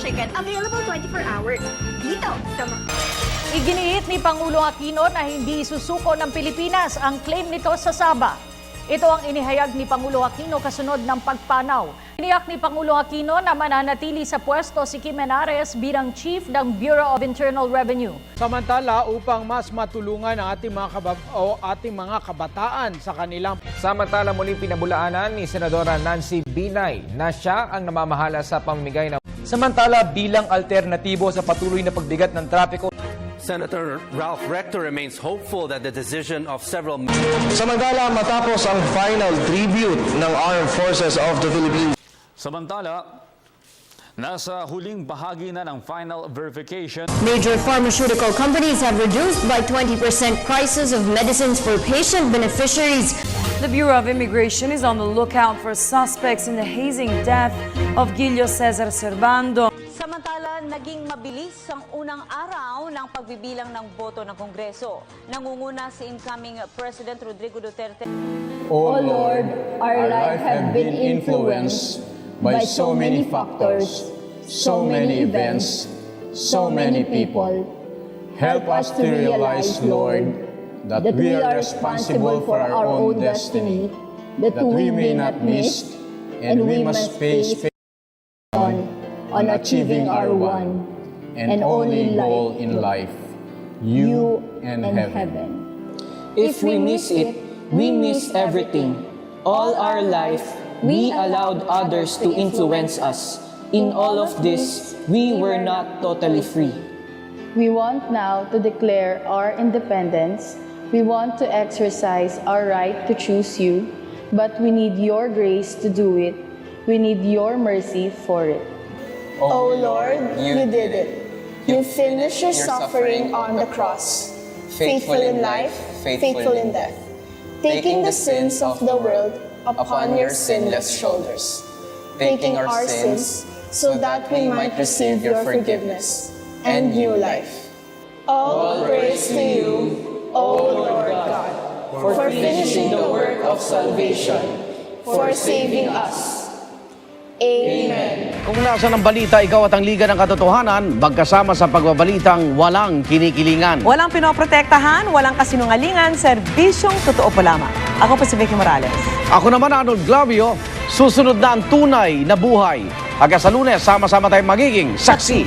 chicken. Available 24 hours. Dito sa Iginiit ni Pangulong Aquino na hindi susuko ng Pilipinas ang claim nito sa Sabah. Ito ang inihayag ni Pangulong Aquino kasunod ng pagpanaw. Iniyak ni Pangulong Aquino na mananatili sa pwesto si Kim Menares bilang Chief ng Bureau of Internal Revenue. Samantala, upang mas matulungan ang ating mga kabataan sa kanilang Samantala, muling pinabulaanan ni Senadora Nancy Binay na siya ang namamahala sa pamimigay ng Samantala, bilang alternatibo sa patuloy na pagbigat ng trapiko, Senator Ralph Rector remains hopeful that the decision of several... Samantala, matapos ang final tribute ng Armed Forces of the Philippines. Samantala, nasa huling bahagi na ng final verification. Major pharmaceutical companies have reduced by 20% prices of medicines for patient beneficiaries. The Bureau of Immigration is on the lookout for suspects in the hazing death of Gilio Cesar Servando. Samantala, naging mabilis ang unang araw ng pagbibilang ng boto ng Kongreso. Nangunguna si incoming President Rodrigo Duterte. O Lord, our life have been influenced by so many factors, so many events, so many people. Help us to realize, Lord, that we are responsible for our own destiny, that we may not miss, and we must face on achieving our one and only goal in life, you and heaven. If we miss it, we miss everything. All our life, we allowed others to influence us. In all of this, we were not totally free. We want now to declare our independence. We want to exercise our right to choose you, but we need your grace to do it. We need your mercy for it. Oh Lord, you did it. You finished your suffering on the cross, faithful in life, faithful in death, taking the sins of the world upon your sinless shoulders, taking our sins so that we might receive your forgiveness and new life. All praise to you, O Lord God, for finishing the work of salvation, for saving us. Amen. Kung nasa ng balita, ikaw at ang Liga ng Katotohanan, magkasama sa pagbabalitang walang kinikilingan. Walang pinoprotektahan, walang kasinungalingan, serbisyong totoo po lamang. Ako po si Vicky Morales. Ako naman, Arnold Glavio, susunod na ang tunay na buhay. Hanggang sa Lunes, sama-sama tayong magiging saksi.